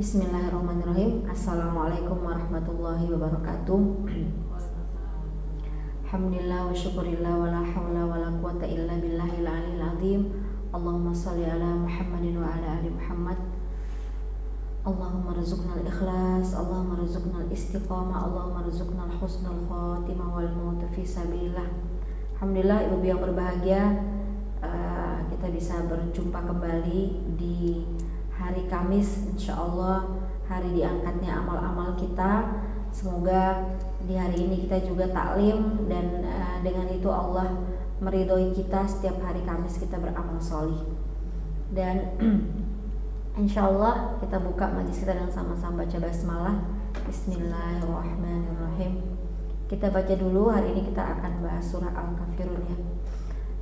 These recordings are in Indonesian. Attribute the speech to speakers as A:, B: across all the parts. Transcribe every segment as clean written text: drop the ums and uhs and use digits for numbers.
A: Bismillahirrahmanirrahim. Assalamualaikum warahmatullahi wabarakatuh. Alhamdulillah wa syukurillah wa la hawla wa la quwata illa billahil aliyil azim. Allahumma salli ala Muhammadin wa ala ali Muhammad. Allahumma rizuknal ikhlas, Allahumma rizuknal istiqamah, Allahumma rizuknal husnul khatimah wal maut fi sabilillah. Alhamdulillah ibu yang berbahagia, kita bisa berjumpa kembali di hari Kamis, insya Allah hari diangkatnya amal-amal kita. Semoga di hari ini kita juga taklim dan dengan itu Allah meridhoi kita. Setiap hari Kamis kita beramal solih dan insya Allah kita buka majlis kita dengan sama-sama baca basmalah. Bismillahirrahmanirrahim. Kita baca dulu, hari ini kita akan bahas surah Al-Kafirun ya.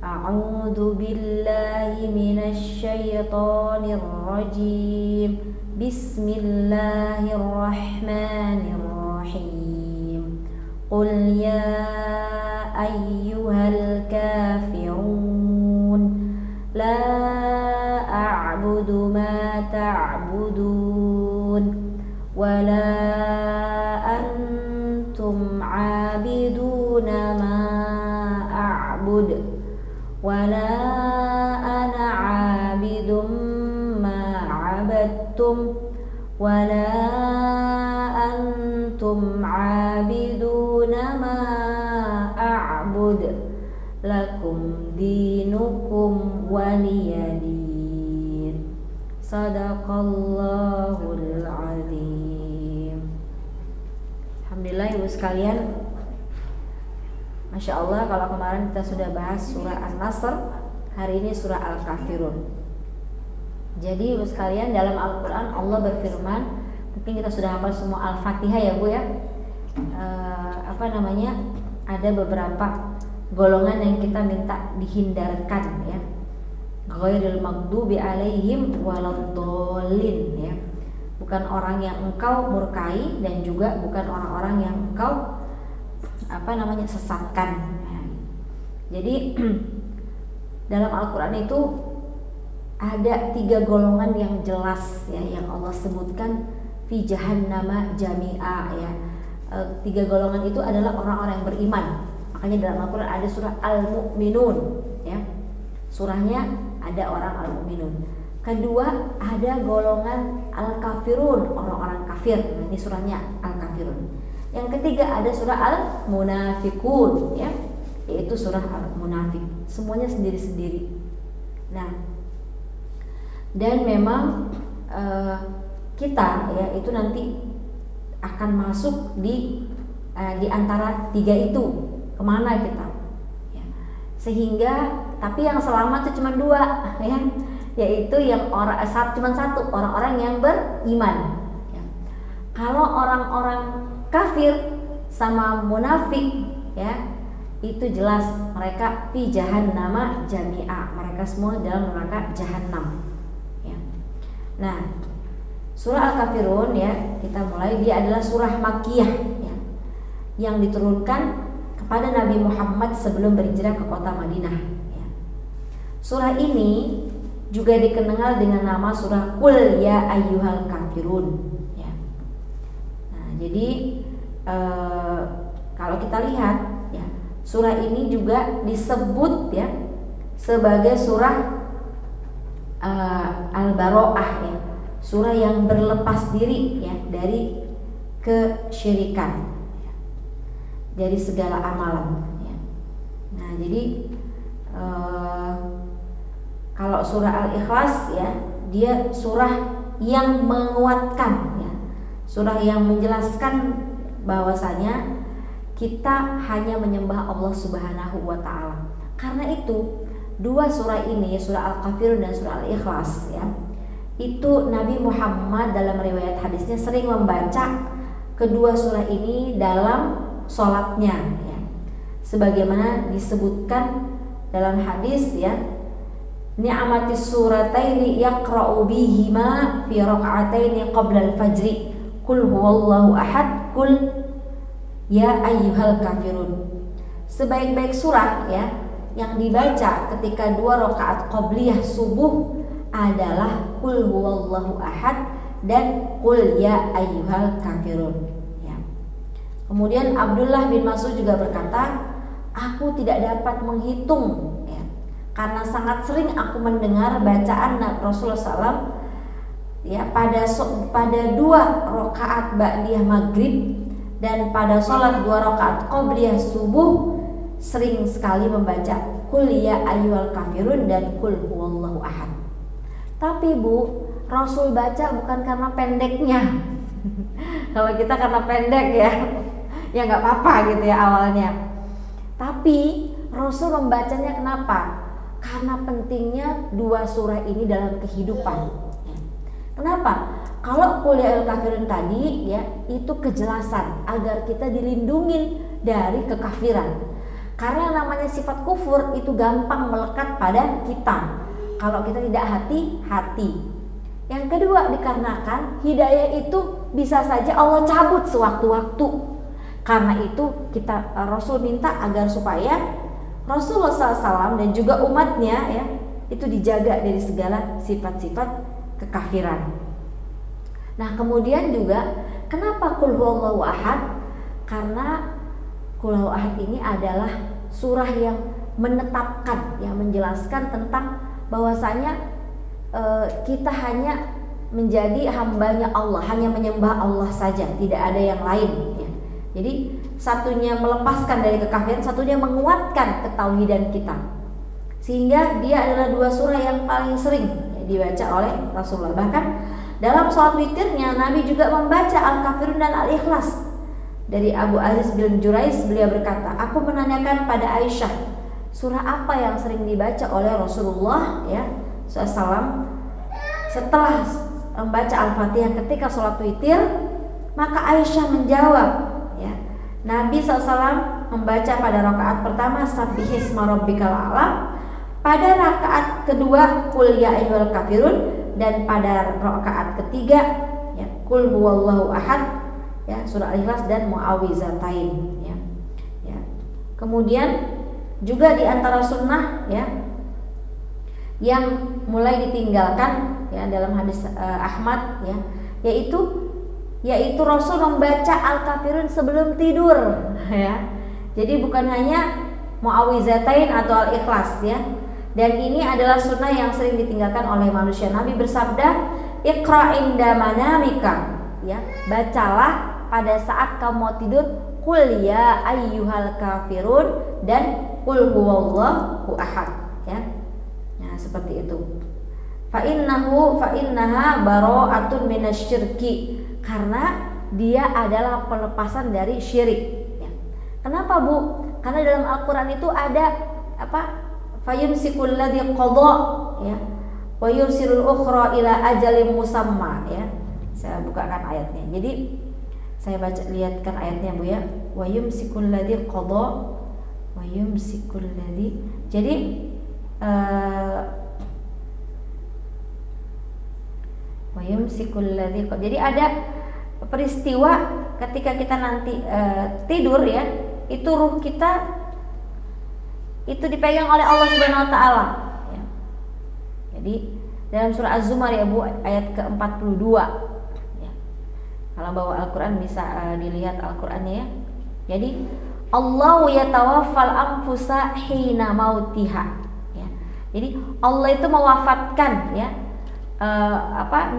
A: A'udzu billahi minasy syaithanir rajim. Bismillahirrahmanirrahim. Qul ya ayyuhal kafirun la a'budu ma ta'budun wa la antum 'abiduna ma a'bud wala ana 'abidum ma 'abadtum wala antum 'abiduna ma a'bud lakum dinukum waliyadin. Sadaqallahul azim. Alhamdulillah ibu sekalian, Masya Allah, kalau kemarin kita sudah bahas surah An-Nasr, hari ini surah Al-Kafirun. Jadi ibu sekalian, dalam Al-Quran Allah berfirman, mungkin kita sudah hafal semua Al-Fatihah ya bu ya. Ada beberapa golongan yang kita minta dihindarkan ya. Ghairil maghdubi alaihim waladdallin ya. Bukan orang yang engkau murkai dan juga bukan orang-orang yang engkau sesatkan. Jadi dalam Al-Quran itu ada 3 golongan yang jelas ya, yang Allah sebutkan fi jahannama jami'a ya. 3 golongan itu adalah orang-orang yang beriman. Makanya dalam Al-Quran ada surah Al-Mu'minun ya. Surahnya ada orang Al-Mu'minun. Kedua ada golongan Al-Kafirun, orang-orang kafir. Ini surahnya Al-Kafirun. Yang ketiga ada surah Al-Munafikun ya, yaitu surah Al-Munafik. Semuanya sendiri-sendiri. Nah, dan memang kita ya itu nanti akan masuk di antara 3 itu. Kemana kita ya. Sehingga tapi yang selamat itu cuma 2 ya, yaitu yang cuma satu, orang-orang yang beriman ya. Kalau orang-orang kafir sama munafik ya, itu jelas mereka fi jahannama jami'a, mereka semua dalam neraka jahanam ya. Nah, surah Al-Kafirun ya, kita mulai. Dia adalah surah Makkiyah ya, yang diturunkan kepada Nabi Muhammad sebelum berhijrah ke kota Madinah ya. Surah ini juga dikenal dengan nama surah Qul ya ayyuhal kafirun ya. Nah, jadi kalau kita lihat ya, surah ini juga disebut ya sebagai surah Al-Baro'ah ya, surah yang berlepas diri ya dari kesyirikan ya, dari segala amalan ya. Nah, jadi kalau surah Al-Ikhlas ya, dia surah yang menguatkan ya, surah yang menjelaskan bahwasanya kita hanya menyembah Allah Subhanahu wa taala. Karena itu 2 surah ini, surah Al-Kafirun dan surah Al-Ikhlas ya, itu Nabi Muhammad dalam riwayat hadisnya sering membaca kedua surah ini dalam sholatnya ya. Sebagaimana disebutkan dalam hadis ya, ni'matis surataini yaqra'u bihima fi raka'ataini qabla al-fajri. Qul huwallahu ahad, qul ya ayyuhal kafirun. Sebaik-baik surah ya yang dibaca ketika 2 rakaat qabliyah subuh adalah Qul huwallahu ahad dan qul ya ayyuhal kafirun. Ya. Kemudian Abdullah bin Mas'ud juga berkata, aku tidak dapat menghitung, ya, karena sangat sering aku mendengar bacaan Rasulullah SAW, ya, pada 2 rakaat ba'diyah maghrib dan pada sholat 2 rakaat qobliyah subuh sering sekali membaca qul ya ayyuhal kafirun dan qul huwallahu ahad. Tapi Bu, Rasul baca bukan karena pendeknya. Kalau kita karena pendek ya, ya nggak apa-apa gitu ya awalnya. Tapi Rasul membacanya kenapa? Karena pentingnya 2 surah ini dalam kehidupan. Kenapa? Kalau qul ya ayyuhal kafirun tadi ya, itu kejelasan agar kita dilindungi dari kekafiran. Karena yang namanya sifat kufur itu gampang melekat pada kita kalau kita tidak hati-hati. Yang kedua, dikarenakan hidayah itu bisa saja Allah cabut sewaktu-waktu. Karena itu kita Rasul minta agar supaya Rasulullah SAW dan juga umatnya ya itu dijaga dari segala sifat-sifat kekafiran. Nah, kemudian juga kenapa qul huwallahu ahad? Karena qul huwallahu ahad ini adalah surah yang menetapkan, yang menjelaskan tentang bahwasanya kita hanya menjadi hambanya Allah, hanya menyembah Allah saja, tidak ada yang lain. Ya. Jadi satunya melepaskan dari kekafiran, satunya menguatkan ketauhidan kita. Sehingga dia adalah 2 surah yang paling sering ya, dibaca oleh Rasulullah. Bahkan dalam sholat witirnya Nabi juga membaca Al-Kafirun dan Al-Ikhlas. Dari Abu Aziz bin Jurais, beliau berkata, aku menanyakan pada Aisyah, surah apa yang sering dibaca oleh Rasulullah ya SAW setelah membaca Al-Fatihah ketika sholat witir. Maka Aisyah menjawab ya, Nabi SAW membaca pada rakaat pertama Sabbihisma rabbikal a'la, pada rakaat kedua qul ya ayyuhal kafirun, dan pada rakaat ketiga ya qul huwallahu ahad ya, surah Al-Ikhlas dan Mu'awwizatain ya. Ya. Kemudian juga di antara sunnah ya yang mulai ditinggalkan ya dalam hadis Ahmad ya, yaitu Rasul membaca Al-Kafirun sebelum tidur ya. Jadi bukan hanya Mu'awwizatain atau Al-Ikhlas ya. Dan ini adalah sunnah yang sering ditinggalkan oleh manusia. Nabi bersabda, Iqra inda manamika ya, bacalah pada saat kamu mau tidur qul ya ayyuhal kafirun dan qul huwallahu ahad ya. Nah, seperti itu. Fa innaha bara'atun minasyirki, karena dia adalah pelepasan dari syirik ya. Kenapa Bu? Karena dalam Al-Qur'an itu ada apa? Fayumsikul ladzi qadha ya wa yursilul ukhra ila ajalin musamma ya. Saya bukakan ayatnya. Jadi saya lihatkan ayatnya Bu ya. Wa yumsikul ladzi qadha wa yumsikul ladzi. Jadi wa yumsikul ladzi. Jadi ada peristiwa ketika kita nanti tidur ya, itu ruh kita itu dipegang oleh Allah Subhanahu wa taala ya. Jadi dalam surah Az-Zumar ya Bu, ayat ke-42 ya. Kalau bawa Al-Qur'an bisa dilihat Al-Qur'annya ya. Jadi Allahu yatawaffal anfusa hina mautiha ya. Jadi Allah itu mewafatkan ya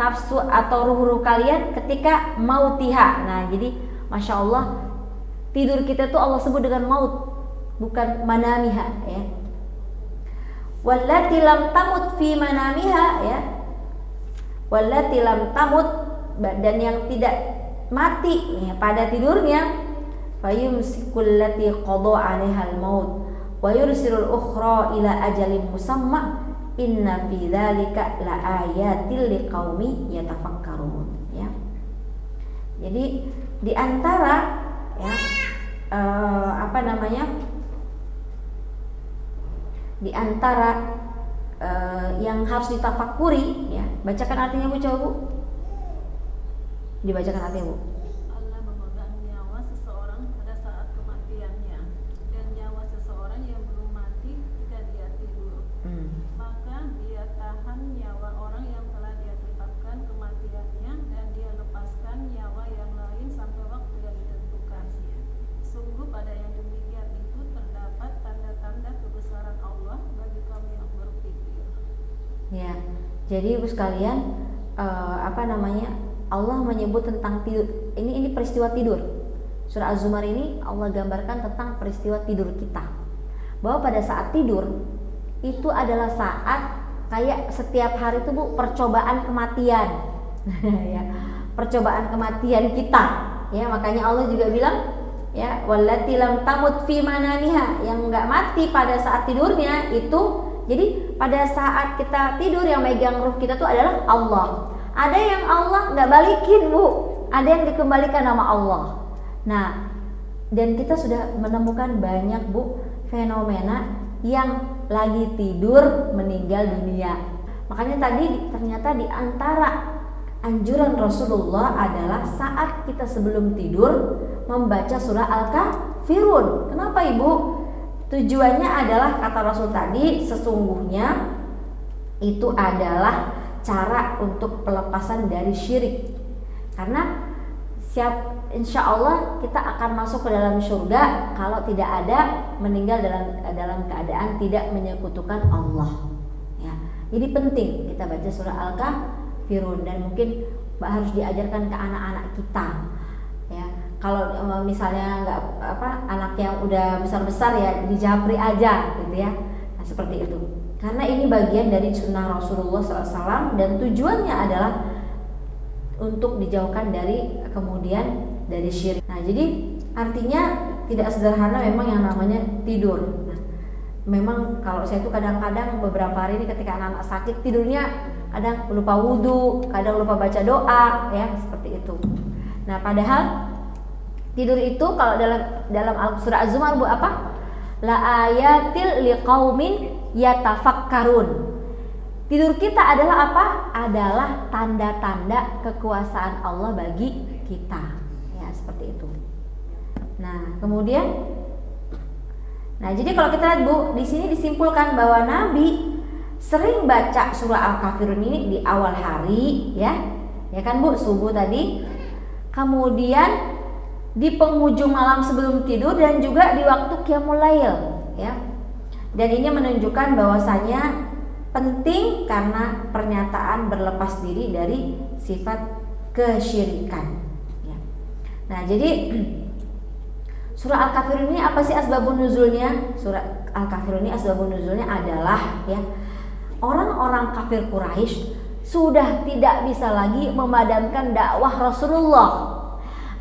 A: nafsu atau ruh-ruh kalian ketika mautiha. Nah, jadi Masya Allah, tidur kita tuh Allah sebut dengan maut, bukan manamiha ya. Wallati lam tamut fi manamiha ya. Wallati lam tamut, dan yang tidak mati ya, pada tidurnya, fayumsikul lati qada 'alaihal maut wa yursilul ukhra ila ajalin musamma inna fi dzalika laayatil liqaumi yatafakkarun ya. Jadi di antara ya di antara yang harus ditafakuri ya, bacakan artinya Bu, coba Bu, dibacakan artinya Bu.
B: Allah memegang nyawa seseorang pada saat kematiannya dan nyawa seseorang yang belum mati ketika dia tidur. Maka dia tahan nyawa orang yang telah dia tetapkan kematiannya dan
A: Jadi ibu sekalian, Allah menyebut tentang tidur. Ini peristiwa tidur. Surah Az-Zumar ini Allah gambarkan tentang peristiwa tidur kita. Bahwa pada saat tidur itu adalah saat kayak setiap hari itu Bu, percobaan kematian. Ya, percobaan kematian kita. Ya, makanya Allah juga bilang, ya, wallati lam tamut fi manamiha, yang enggak mati pada saat tidurnya itu. Jadi pada saat kita tidur yang megang ruh kita tuh adalah Allah. Ada yang Allah nggak balikin Bu, ada yang dikembalikan sama Allah. Nah, dan kita sudah menemukan banyak Bu fenomena yang lagi tidur meninggal dunia. Makanya tadi ternyata di antara anjuran Rasulullah adalah saat kita sebelum tidur membaca surah Al-Kafirun. Kenapa Ibu? Tujuannya adalah kata Rasul tadi, sesungguhnya itu adalah cara untuk pelepasan dari syirik. Karena insya Allah kita akan masuk ke dalam surga kalau tidak ada meninggal dalam keadaan tidak menyekutukan Allah. Ya, jadi penting kita baca surah Al-Kafirun, dan mungkin harus diajarkan ke anak-anak kita. Ya, kalau misalnya anak yang udah besar-besar ya dijapri aja gitu ya. Nah, seperti itu. Karena ini bagian dari sunnah Rasulullah SAW, dan tujuannya adalah untuk dijauhkan dari syirik. Nah, jadi artinya tidak sederhana memang yang namanya tidur. Nah, memang kalau saya itu kadang-kadang beberapa hari ini ketika anak-anak sakit tidurnya kadang lupa wudhu, kadang lupa baca doa, ya seperti itu. Nah, padahal tidur itu kalau dalam surah Az-Zumar Bu apa? La ayatil liqaumin yatafakkarun. Tidur kita adalah apa? Adalah tanda-tanda kekuasaan Allah bagi kita. Ya, seperti itu. Nah, jadi kalau kita lihat Bu, di sini disimpulkan bahwa Nabi sering baca surah Al-Kafirun ini di awal hari, ya. Ya kan Bu, subuh tadi. Kemudian di penghujung malam sebelum tidur, dan juga di waktu qiyamul lail, ya. Dan ini menunjukkan bahwasanya penting karena pernyataan berlepas diri dari sifat kesyirikan. Ya. Nah, jadi surah Al-Kafirun ini apa sih asbabun nuzulnya? Surah Al-Kafirun ini asbabun nuzulnya adalah, ya, orang-orang kafir Quraisy sudah tidak bisa lagi memadamkan dakwah Rasulullah.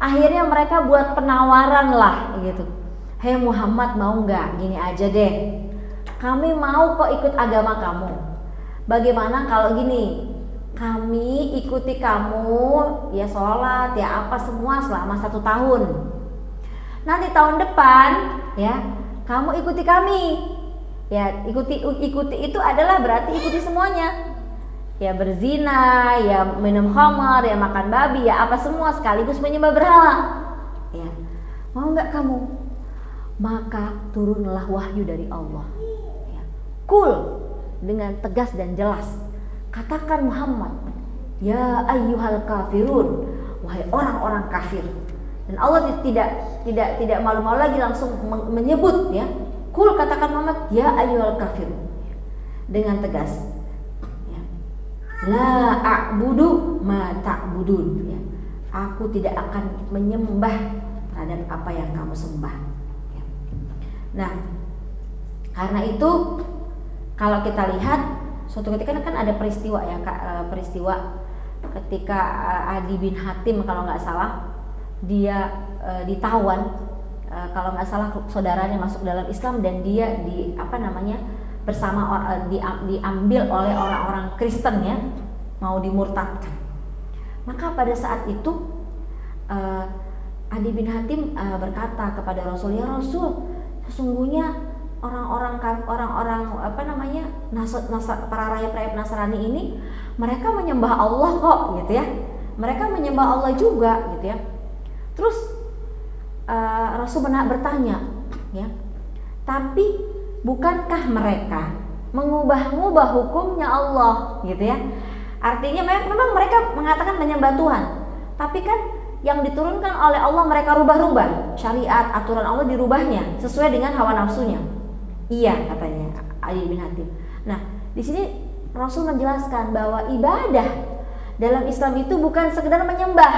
A: Akhirnya mereka buat penawaran lah gitu. Hei Muhammad, mau nggak? Gini aja deh, kami mau kok ikut agama kamu. Bagaimana kalau gini, kami ikuti kamu, ya sholat, ya apa semua selama 1 tahun. Nanti tahun depan, ya kamu ikuti kami. Ya ikuti itu adalah berarti ikuti semuanya. Ya berzina, ya minum khamar, ya makan babi, ya apa semua sekaligus menyembah berhala. Ya, mau nggak kamu? Maka turunlah wahyu dari Allah. Ya. Dengan tegas dan jelas, katakan Muhammad, ya ayyuhal kafirun, wahai orang-orang kafir. Dan Allah tidak malu-malu lagi langsung menyebut, ya, katakan Muhammad, ya ayyuhal kafirun, dengan tegas. La a'budu ma ta'budun, ya. Aku tidak akan menyembah terhadap apa yang kamu sembah, ya. Nah, karena itu kalau kita lihat suatu ketika kan ada peristiwa, ya, peristiwa ketika Adi bin Hatim kalau nggak salah dia ditawan, kalau nggak salah saudaranya masuk dalam Islam, dan dia diambil oleh orang-orang Kristen, ya, mau dimurtadkan. Maka pada saat itu Adi bin Hatim berkata kepada Rasul, ya Rasul, sesungguhnya orang-orang para rakyat Nasrani ini mereka menyembah Allah kok, gitu ya. Mereka menyembah Allah juga, gitu ya. Terus Rasul bertanya, ya, tapi bukankah mereka mengubah-ubah hukumnya Allah, gitu ya? Artinya memang mereka mengatakan menyembah Tuhan, tapi kan yang diturunkan oleh Allah mereka rubah-rubah, syariat, aturan Allah dirubahnya sesuai dengan hawa nafsunya. Iya, katanya Ali bin Hatim. Nah, di sini Rasul menjelaskan bahwa ibadah dalam Islam itu bukan sekedar menyembah,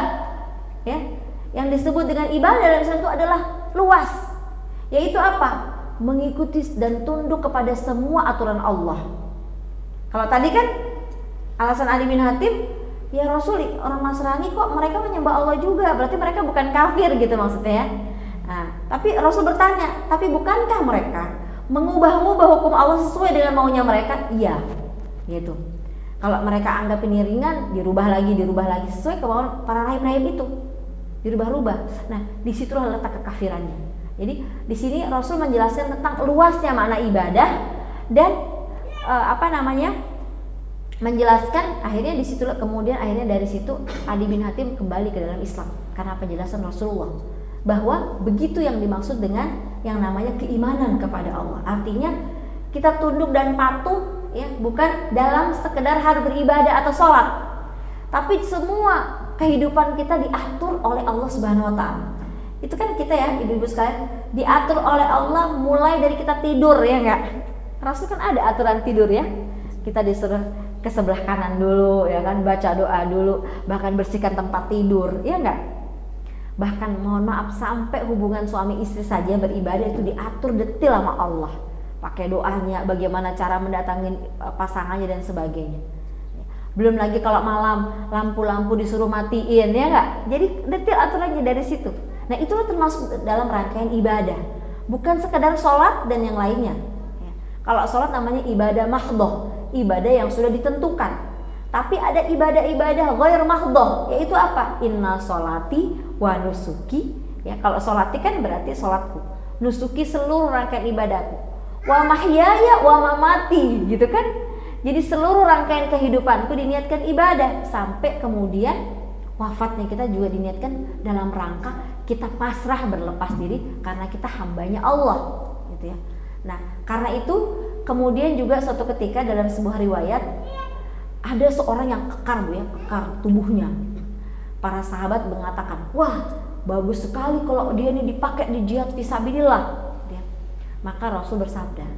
A: ya. Yang disebut dengan ibadah dalam Islam itu adalah luas, yaitu apa? Mengikuti dan tunduk kepada semua aturan Allah. Kalau tadi kan alasan Adi bin Hatim, ya Rasul, orang Nasrani kok mereka menyembah Allah juga, berarti mereka bukan kafir gitu maksudnya ya. Nah, tapi Rasul bertanya, tapi bukankah mereka mengubah-ubah hukum Allah sesuai dengan maunya mereka? Iya, gitu. Kalau mereka anggap ini ringan, dirubah lagi sesuai kemauan para rahib-rahib itu, dirubah-rubah. Nah, disitulah letak kekafirannya. Jadi di sini Rasul menjelaskan tentang luasnya makna ibadah dan menjelaskan akhirnya di situ, kemudian akhirnya dari situ Adi bin Hatim kembali ke dalam Islam karena penjelasan Rasulullah bahwa begitu yang dimaksud dengan yang namanya keimanan kepada Allah. Artinya kita tunduk dan patuh, ya, bukan dalam sekedar harus beribadah atau sholat, tapi semua kehidupan kita diatur oleh Allah Subhanahu Wa Taala. Itu kan kita ya, ibu-ibu sekalian, diatur oleh Allah mulai dari kita tidur, ya enggak? Rasul kan ada aturan tidur ya. Kita disuruh ke sebelah kanan dulu, ya kan, baca doa dulu, bahkan bersihkan tempat tidur, ya enggak? Bahkan mohon maaf, sampai hubungan suami istri saja beribadah itu diatur detil sama Allah. Pakai doanya, bagaimana cara mendatangi pasangannya dan sebagainya. Belum lagi kalau malam lampu-lampu disuruh matiin, ya enggak? Jadi detil aturannya dari situ. Nah, itulah termasuk dalam rangkaian ibadah, bukan sekedar sholat dan yang lainnya. Ya. Kalau sholat namanya ibadah mahdhah, ibadah yang sudah ditentukan. Tapi ada ibadah-ibadah ghair mahdhah, yaitu apa? Inna sholati wa nusuki. Ya, kalau sholati kan berarti sholatku, nusuki seluruh rangkaian ibadahku, wa mahyaya wa mamati, gitu kan? Jadi seluruh rangkaian kehidupanku diniatkan ibadah, sampai kemudian wafatnya kita juga diniatkan dalam rangka kita pasrah berlepas diri karena kita hambanya Allah, gitu ya. Nah, karena itu kemudian juga suatu ketika dalam sebuah riwayat ada seorang yang kekar, Bu ya, kekar tubuhnya. Para sahabat mengatakan, wah bagus sekali kalau dia ini dipakai di jihad fisabilillah. Ya. Maka Rasul bersabda,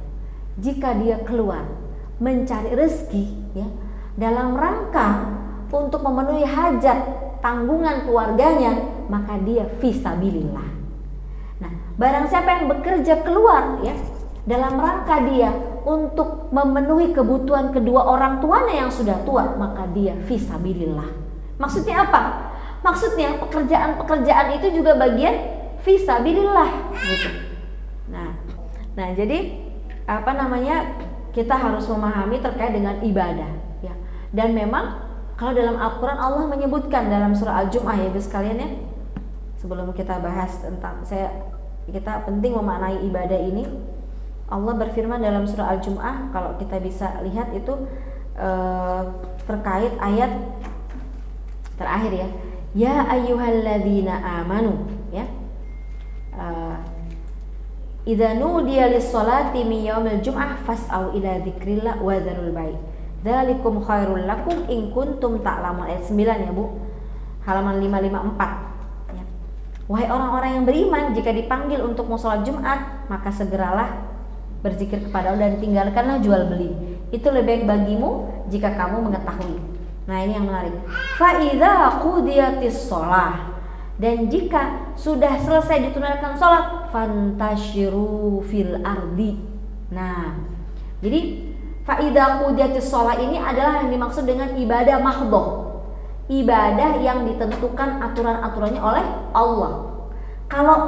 A: jika dia keluar mencari rezeki, ya, dalam rangka untuk memenuhi hajat tanggungan keluarganya, maka dia fisabilillah. Nah, barang siapa yang bekerja keluar, ya, dalam rangka dia untuk memenuhi kebutuhan kedua orang tuanya yang sudah tua, maka dia fisabilillah. Maksudnya apa? Maksudnya pekerjaan-pekerjaan itu juga bagian fisabilillah, gitu. Nah, jadi kita harus memahami terkait dengan ibadah, ya. Dan memang kalau dalam Al-Quran Allah menyebutkan dalam surah Al-Jum'ah, ya ibu sekalian ya. Sebelum kita bahas tentang kita penting memaknai ibadah ini. Allah berfirman dalam surah Al-Jum'ah, kalau kita bisa lihat itu terkait ayat terakhir ya. Ya ayyuhalladzina amanu, ya. Idza nudiya lis-sholati min yaumil jum'ah fas'au ila dzikrillah wa dzarul bai'. Dzalikum khairul lakum in kuntum ta'lamun. Ayat 9 ya Bu, halaman 554 ya. Wahai orang-orang yang beriman, jika dipanggil untuk mau sholat Jumat, maka segeralah berzikir kepada Allah dan tinggalkanlah jual beli. Itu lebih baik bagimu jika kamu mengetahui. Nah, ini yang menarik. Fa idza qudiyatis shalah, dan jika sudah selesai ditunaikan sholat, fantashiru fil ardi. Nah, jadi fa'idha qudiyatis shalah ini adalah yang dimaksud dengan ibadah mahdhah, ibadah yang ditentukan aturan-aturannya oleh Allah. Kalau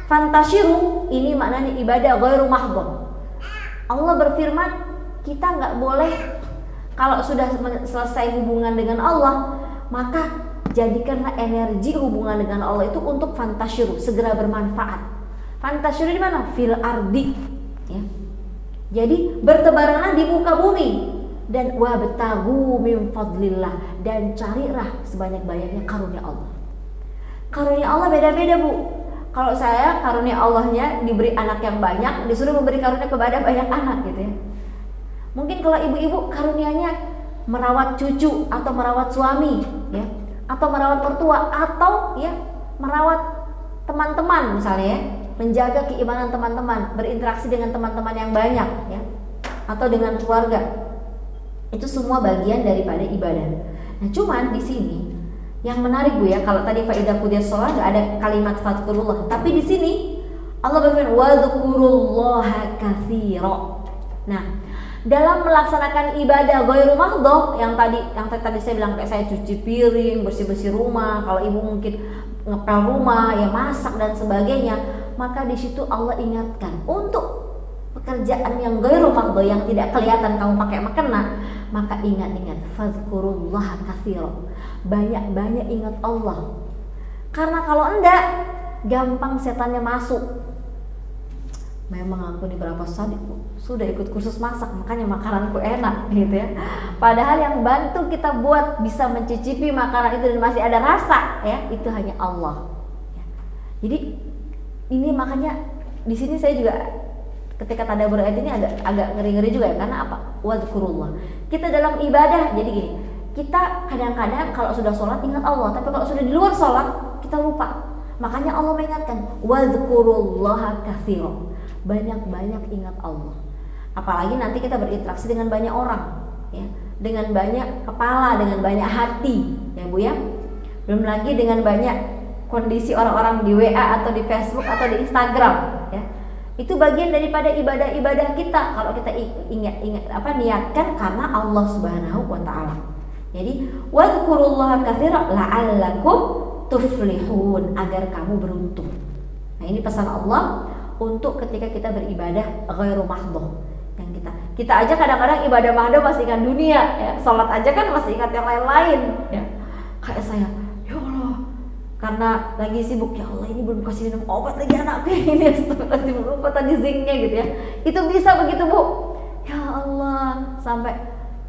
A: fantashiru ini maknanya ibadah ghairu mahdhah. Allah berfirman, kita nggak boleh kalau sudah selesai hubungan dengan Allah, maka jadikanlah energi hubungan dengan Allah itu untuk fantashiru, segera bermanfaat. Fantashiru di mana? Fil ardi, ya. Jadi bertebaranlah di muka bumi dan wabtagu min fadlillah, dan carilah sebanyak-banyaknya karunia Allah. Karunia Allah beda-beda Bu. Kalau saya karunia Allahnya diberi anak yang banyak, disuruh memberi karunia kepada banyak anak gitu ya. Mungkin kalau ibu-ibu karunianya merawat cucu atau merawat suami, ya, atau merawat mertua, atau ya merawat teman-teman misalnya ya, menjaga keimanan teman-teman, berinteraksi dengan teman-teman yang banyak ya, atau dengan keluarga. Itu semua bagian daripada ibadah. Nah, cuman di sini yang menarik Bu ya, kalau tadi faidah qudiyas shalah nggak ada kalimat fadhkurullah, tapi di sini Allah berfirman wadhkurullaha katsira. Nah, dalam melaksanakan ibadah ghairu mahdhah yang tadi saya bilang, kayak saya cuci piring, bersih-bersih rumah, kalau ibu mungkin ngepel rumah, ya masak dan sebagainya, maka di situ Allah ingatkan untuk pekerjaan yang ghairu mahdhah, yang tidak kelihatan kamu pakai mukena, maka ingat-ingat fadhkurullaha katsira. Banyak-banyak ingat Allah. Karena kalau enggak, gampang setannya masuk. Memang aku di berapa sudah ikut kursus masak, makanya makananku enak gitu ya. Padahal yang bantu kita buat bisa mencicipi makanan itu dan masih ada rasa ya, itu hanya Allah. Ya. Jadi ini makanya di sini saya juga ketika tadabbur ayat ini agak ngeri-ngeri juga ya, karena apa? Wadhkurullah. Kita dalam ibadah, jadi gini, kita kadang-kadang kalau sudah sholat ingat Allah, tapi kalau sudah di luar sholat kita lupa. Makanya Allah mengingatkan wadhkurullaha katsira. Banyak-banyak ingat Allah. Apalagi nanti kita berinteraksi dengan banyak orang, ya, dengan banyak kepala, dengan banyak hati, ya Bu ya. Belum lagi dengan banyak kondisi orang-orang di WA atau di Facebook atau di Instagram, ya. Itu bagian daripada ibadah-ibadah kita kalau kita niatkan karena Allah Subhanahu wa taala. Jadi wadhkurullaha katsira la'allakum tuflihun, agar kamu beruntung. Nah, ini pesan Allah untuk ketika kita beribadah ghairu mahdhah. Yang kita aja kadang-kadang ibadah mahdhah masih ingat dunia, ya. Salat aja kan masih ingat yang lain-lain, ya. Kayak saya, ya Allah, karena lagi sibuk, ya Allah ini belum kasih minum obat lagi anakku yang ini, pasti lupa tadi zinknya gitu ya. Itu bisa begitu Bu. Ya Allah, sampai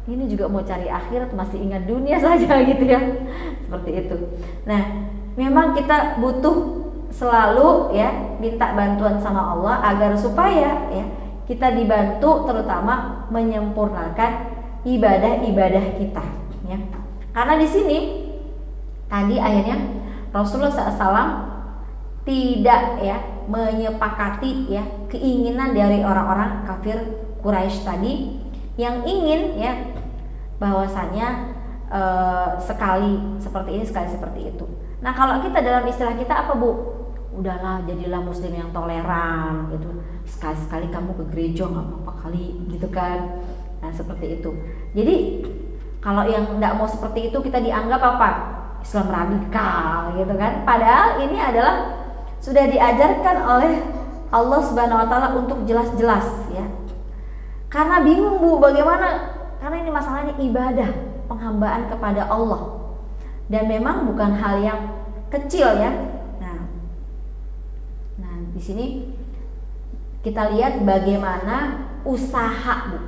A: ini juga mau cari akhirat masih ingat dunia saja gitu ya. Seperti itu. Nah, memang kita butuh selalu ya minta bantuan sama Allah agar supaya ya kita dibantu terutama menyempurnakan ibadah-ibadah kita ya. Karena di sini tadi akhirnya Rasulullah SAW tidak ya menyepakati ya keinginan dari orang-orang kafir Quraisy tadi yang ingin ya bahwasanya sekali seperti ini, sekali seperti itu. Nah, kalau kita dalam istilah kita apa Bu? Udahlah, jadilah muslim yang toleran gitu. Sekali-sekali kamu ke gereja nggak apa-apa kali gitu kan. Nah, seperti itu. Jadi kalau yang nggak mau seperti itu kita dianggap apa? Islam radikal gitu kan. Padahal ini adalah sudah diajarkan oleh Allah Subhanahu wa taala untuk jelas-jelas ya. Karena bingung Bu, bagaimana? Karena ini masalahnya ibadah, penghambaan kepada Allah. Dan memang bukan hal yang kecil ya. Nah, di sini kita lihat bagaimana usaha Bu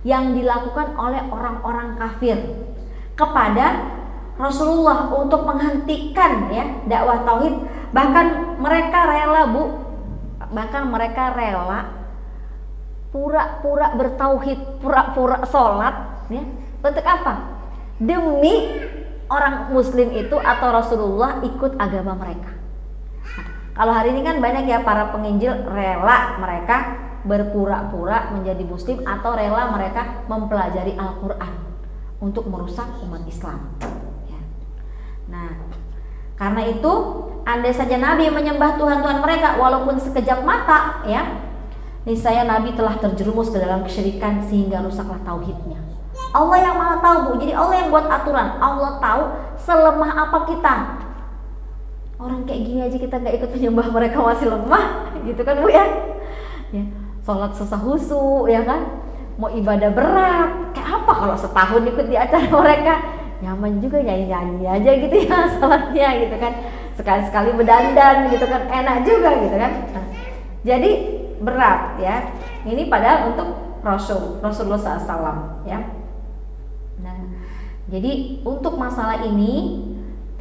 A: yang dilakukan oleh orang-orang kafir kepada Rasulullah untuk menghentikan ya dakwah tauhid. Bahkan mereka rela Bu, pura-pura bertauhid, pura-pura sholat ya. Untuk apa? Demi orang muslim itu atau Rasulullah ikut agama mereka. Nah, kalau hari ini kan banyak ya para penginjil rela mereka berpura-pura menjadi muslim atau rela mereka mempelajari Al-Quran untuk merusak umat Islam ya. Nah, karena itu andai saja Nabi menyembah Tuhan-Tuhan mereka walaupun sekejap mata ya, niscaya Nabi telah terjerumus ke dalam kesyirikan sehingga rusaklah tauhidnya. Allah yang maha tahu Bu, jadi Allah yang buat aturan. Allah tahu selemah apa kita. Orang kayak gini aja kita nggak ikut menyembah mereka masih lemah, gitu kan Bu ya? Ya, sholat susah husu ya kan? Mau ibadah berat, kayak apa kalau setahun ikut di acara mereka? Nyaman juga nyanyi-nyanyi aja gitu ya sholatnya gitu kan? Sekali-sekali berdandan gitu kan, enak juga gitu kan? Nah, jadi berat ya. Ini padahal untuk Rasulullah SAW ya. Nah, jadi untuk masalah ini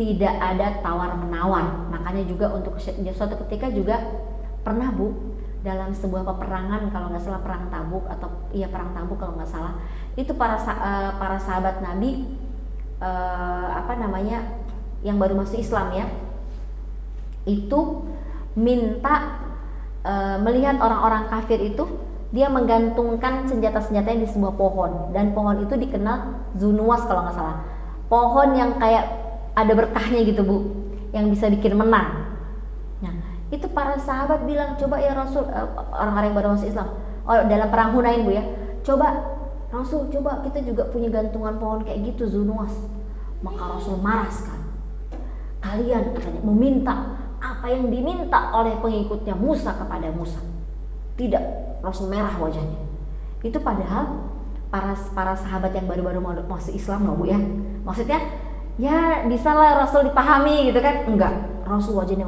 A: tidak ada tawar menawar. Makanya juga untuk suatu ketika juga pernah Bu dalam sebuah peperangan, kalau nggak salah perang Tabuk atau iya perang Tabuk kalau nggak salah, itu para sahabat Nabi yang baru masuk Islam ya, itu minta melihat orang-orang kafir itu dia menggantungkan senjata-senjatanya di sebuah pohon, dan pohon itu dikenal Zunuwas kalau nggak salah. Pohon yang kayak ada berkahnya gitu Bu, yang bisa bikin menang. Nah, itu para sahabat bilang, coba ya Rasul, orang-orang yang baru masuk Islam, dalam perang Hunain Bu ya, coba Rasul, coba kita juga punya gantungan pohon kayak gitu Zunuwas. Maka Rasul marah sekali. Kalian katanya meminta apa yang diminta oleh pengikutnya Musa kepada Musa. Tidak, Rasul merah wajahnya. Itu padahal para sahabat yang baru-baru masuk Islam loh Bu ya. Maksudnya ya bisa lah Rasul dipahami gitu kan. Enggak, Rasul wajahnya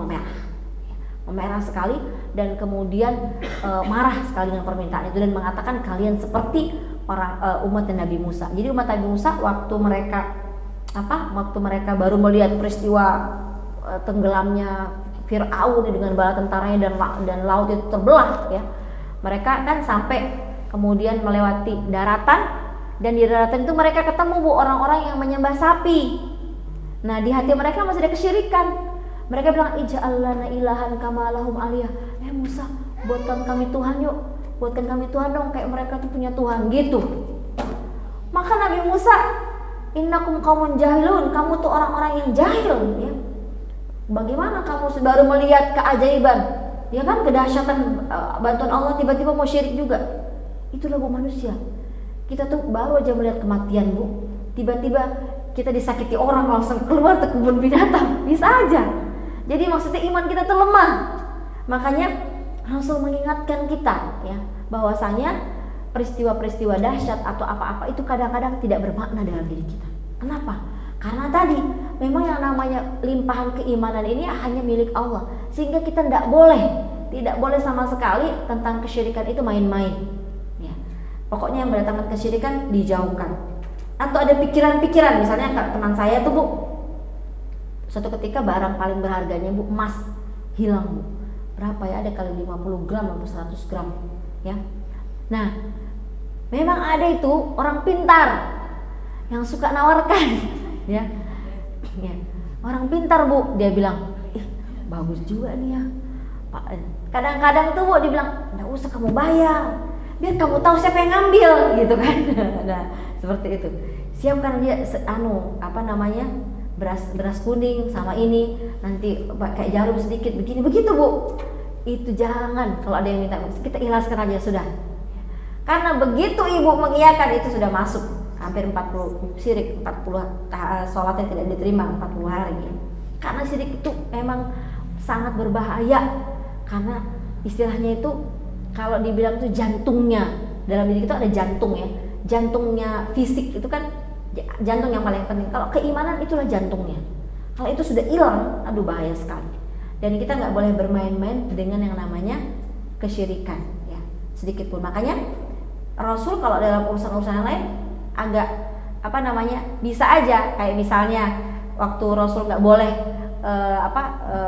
A: memerah sekali, dan kemudian marah sekali dengan permintaan itu, dan mengatakan kalian seperti para umat Nabi Musa. Jadi umat Nabi Musa waktu mereka baru melihat peristiwa tenggelamnya Fir'aun dengan bala tentaranya dan laut itu terbelah ya. Mereka kan sampai kemudian melewati daratan, dan di daratan itu mereka ketemu Bu orang-orang yang menyembah sapi. Nah, di hati mereka masih ada kesyirikan. Mereka bilang, ij'al lana ilahan kama lahum aliyah. Musa, buatkan kami Tuhan yuk. Buatkan kami Tuhan dong, kayak mereka tuh punya Tuhan gitu. Maka Nabi Musa, innakum qaumun jahilun, kamu tuh orang-orang yang jahil ya. Bagaimana kamu baru melihat keajaiban, ya kan, kedahsyatan bantuan Allah, tiba-tiba mau syirik juga. Itulah Bu manusia. Kita tuh baru aja melihat kematian Bu, tiba-tiba kita disakiti orang langsung keluar ke kebun binatang, bisa aja. Jadi maksudnya iman kita tuh lemah. Makanya Rasul mengingatkan kita ya, bahwasanya peristiwa-peristiwa dahsyat atau apa-apa itu kadang-kadang tidak bermakna dalam diri kita. Kenapa? Karena tadi memang yang namanya limpahan keimanan ini hanya milik Allah, sehingga kita tidak boleh sama sekali tentang kesyirikan itu main-main ya. Pokoknya yang mendatangkan kesyirikan dijauhkan. Atau ada pikiran-pikiran, misalnya teman saya tuh Bu, suatu ketika barang paling berharganya Bu, emas, hilang Bu. Berapa ya, ada kali 50 gram atau 100 gram ya. Nah, memang ada itu orang pintar yang suka nawarkan ya. Orang pintar Bu, dia bilang, bagus juga nih ya Pak. Kadang-kadang tuh Bu dibilang, nggak usah kamu bayar, biar kamu tahu siapa yang ngambil gitu kan. Nah, seperti itu. Siapkan dia beras kuning sama ini, nanti kayak jarum sedikit begini begitu Bu. Itu jangan, kalau ada yang minta kita ikhlaskan aja sudah. Karena begitu Ibu mengiyakan, itu sudah masuk hampir 40 syirik, 40 sholatnya tidak diterima 40 hari. Karena syirik itu memang sangat berbahaya, karena istilahnya itu kalau dibilang itu jantungnya, dalam diri kita ada jantung ya. Jantungnya fisik itu kan jantung yang paling penting. Kalau keimanan itulah jantungnya. Kalau itu sudah hilang, aduh bahaya sekali. Dan kita nggak boleh bermain-main dengan yang namanya kesyirikan ya, sedikit pun. Makanya Rasul kalau dalam urusan-urusan lain agak bisa aja, kayak misalnya waktu Rasul nggak boleh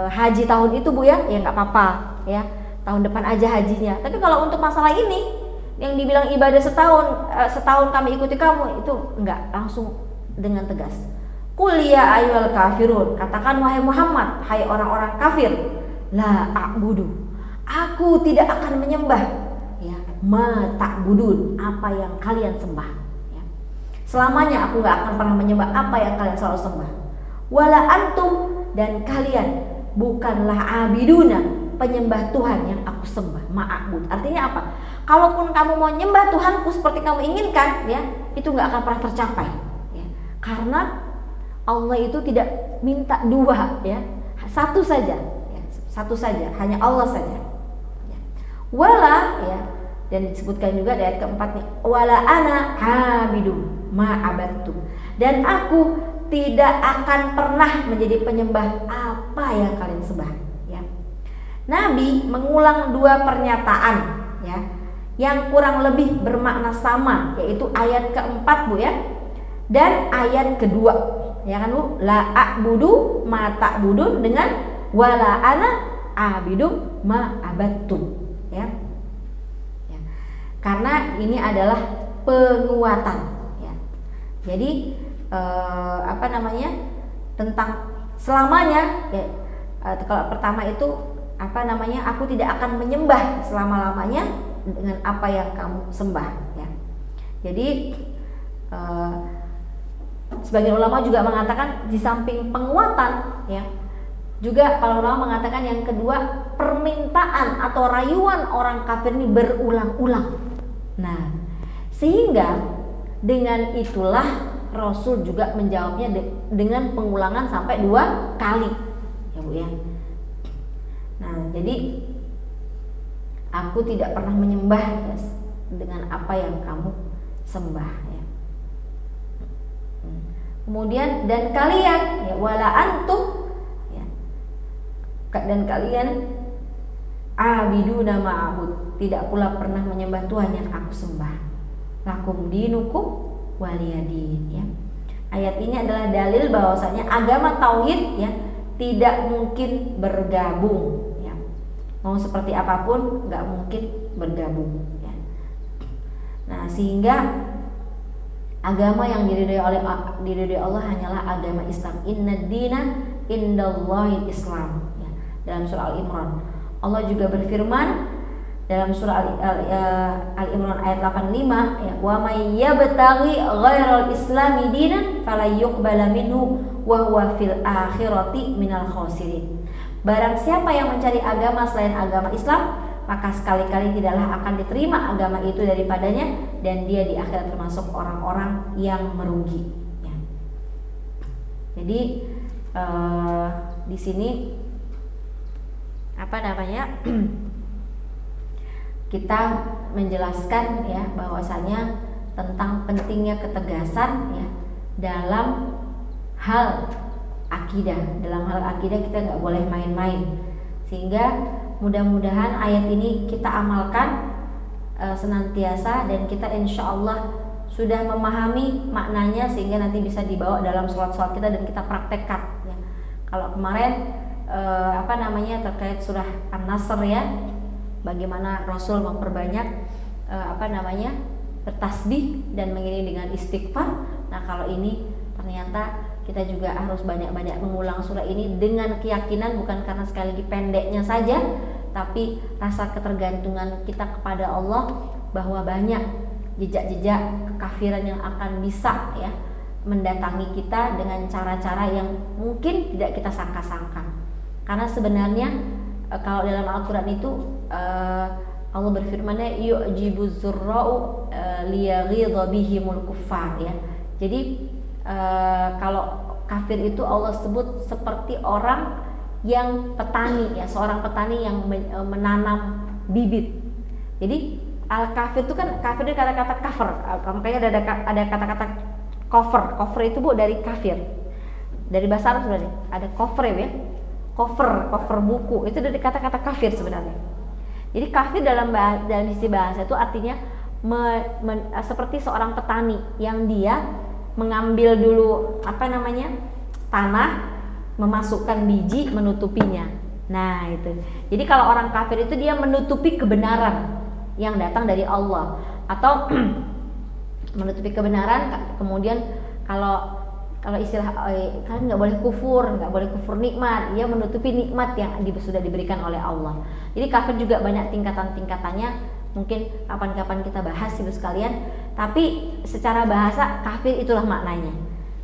A: haji tahun itu Bu ya nggak apa-apa ya, tahun depan aja hajinya. Tapi kalau untuk masalah ini yang dibilang ibadah setahun kami ikuti kamu, itu enggak, langsung dengan tegas. Qul ya ayyuhal kafirun, katakan wahai Muhammad, hai orang-orang kafir, la a'budu, aku tidak akan menyembah ya, ma ta'budun, apa yang kalian sembah ya. Selamanya aku enggak akan pernah menyembah apa yang kalian selalu sembah. Wala antum, dan kalian bukanlah abiduna, penyembah Tuhan yang aku sembah. Ma'abud artinya apa? Kalaupun kamu mau nyembah Tuhanku seperti kamu inginkan ya, itu nggak akan pernah tercapai ya. Karena Allah itu tidak minta dua ya, satu saja ya, hanya Allah saja ya. Wala ya, dan disebutkan juga di ayat keempat nih, wala ana habidum ma'abattum, dan aku tidak akan pernah menjadi penyembah apa yang kalian sembah ya. Nabi mengulang dua pernyataan ya, yang kurang lebih bermakna sama, yaitu ayat keempat Bu ya, dan ayat kedua ya kan Bu, la a'budu ma ta'budun dengan wala ana a'budu ma abattum ya. Karena ini adalah penguatan ya. Jadi tentang selamanya ya, kalau pertama itu aku tidak akan menyembah selama-lamanya dengan apa yang kamu sembah ya. Jadi sebagian ulama juga mengatakan di samping penguatan ya, juga para ulama mengatakan yang kedua, permintaan atau rayuan orang kafir ini berulang-ulang. Nah, sehingga dengan itulah Rasul juga menjawabnya dengan pengulangan sampai 2 kali ya Bu ya. Nah, jadi aku tidak pernah menyembah ya, dengan apa yang kamu sembah ya. Kemudian dan kalian ya, wala antum ya, dan kalian abiduna ma'abud, tidak pula pernah menyembah Tuhan yang aku sembah. Lakum dinukum waliyadin ya. Ayat ini adalah dalil bahwasanya agama tauhid ya tidak mungkin bergabung ya. Mau seperti apapun nggak mungkin bergabung ya. Nah, sehingga agama yang diridhoi Allah hanyalah agama Islam. Inna dina indallahil Islam ya. Dalam surah Al-Imran Allah juga berfirman dalam surah Al-Imran ayat 85 ya, wa may yabtaghi ghairal islami dinan fala yuqbala minhu wa huwa fil akhirati minal khasirin. Barang siapa yang mencari agama selain agama Islam, maka sekali-kali tidaklah akan diterima agama itu daripadanya, dan dia di akhirat termasuk orang-orang yang merugi ya. Jadi di sini apa namanya kita menjelaskan ya bahwasanya tentang pentingnya ketegasan ya dalam hal akidah. Dalam hal akidah kita nggak boleh main-main, sehingga mudah-mudahan ayat ini kita amalkan senantiasa, dan kita insya Allah sudah memahami maknanya sehingga nanti bisa dibawa dalam sholat-sholat kita dan kita praktekkan ya. Kalau kemarin terkait surah An-Nasr ya, bagaimana Rasul memperbanyak bertasbih dan mengiringi dengan istighfar. Nah, kalau ini ternyata kita juga harus banyak-banyak mengulang surah ini dengan keyakinan, bukan karena sekali lagi pendeknya saja, tapi rasa ketergantungan kita kepada Allah, bahwa banyak jejak-jejak kekafiran yang akan bisa ya mendatangi kita dengan cara-cara yang mungkin tidak kita sangka-sangka. Karena sebenarnya kalau dalam Al-Quran itu Allah berfirman-Nya yu'jibu zurra'u liyaghidha bihimul kuffar ya. Jadi kalau kafir itu Allah sebut seperti orang yang petani ya, seorang petani yang menanam bibit. Jadi al-kafir itu kan, kafir itu kata-kata kafir, makanya ada kata-kata cover itu Bu dari kafir, dari bahasa Arab sebenarnya ada cover ya, cover buku itu dari kata-kata kafir sebenarnya. Jadi kafir dalam sisi bahasa itu artinya seperti seorang petani yang dia mengambil dulu tanah, memasukkan biji, menutupinya. Nah itu. Jadi kalau orang kafir itu dia menutupi kebenaran yang datang dari Allah, atau menutupi kebenaran. Kemudian kalau istilah kalian nggak boleh kufur nikmat, ia menutupi nikmat yang sudah diberikan oleh Allah. Jadi kafir juga banyak tingkatan-tingkatannya, mungkin kapan-kapan kita bahas Ibu sekalian. Tapi secara bahasa kafir itulah maknanya.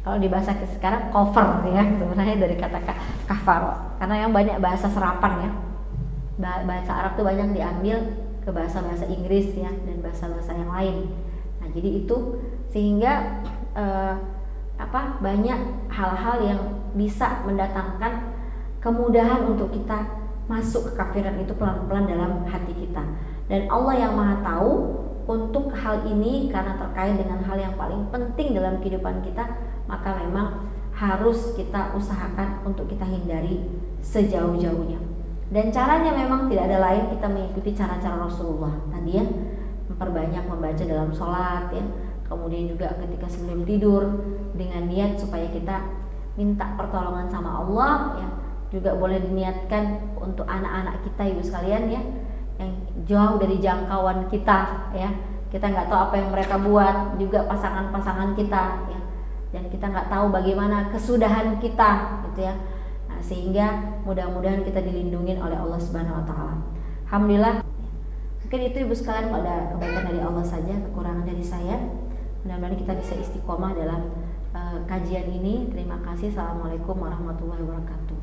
A: Kalau di bahasa sekarang cover ya, sebenarnya dari kata kafar, karena yang banyak bahasa serapan ya. Bahasa Arab tuh banyak diambil ke bahasa-bahasa Inggris ya, dan bahasa-bahasa yang lain. Nah jadi itu sehingga banyak hal-hal yang bisa mendatangkan kemudahan untuk kita masuk ke kafiran itu pelan-pelan dalam hati kita. Dan Allah yang Maha Tahu untuk hal ini, karena terkait dengan hal yang paling penting dalam kehidupan kita, maka memang harus kita usahakan untuk kita hindari sejauh-jauhnya. Dan caranya memang tidak ada lain, kita mengikuti cara-cara Rasulullah tadi ya, memperbanyak membaca dalam sholat ya, kemudian juga ketika sebelum tidur dengan niat supaya kita minta pertolongan sama Allah ya. Juga boleh diniatkan untuk anak-anak kita Ibu sekalian ya, yang jauh dari jangkauan kita ya, kita nggak tahu apa yang mereka buat, juga pasangan-pasangan kita ya, dan kita nggak tahu bagaimana kesudahan kita gitu ya. Nah, sehingga mudah-mudahan kita dilindungi oleh Allah Subhanahu Wa Taala. Alhamdulillah Mungkin itu ibu sekalian, ada kebaikan dari Allah saja, kekurangan dari saya. Mudah-mudahan kita bisa istiqomah dalam kajian ini. Terima kasih. Assalamualaikum warahmatullahi wabarakatuh.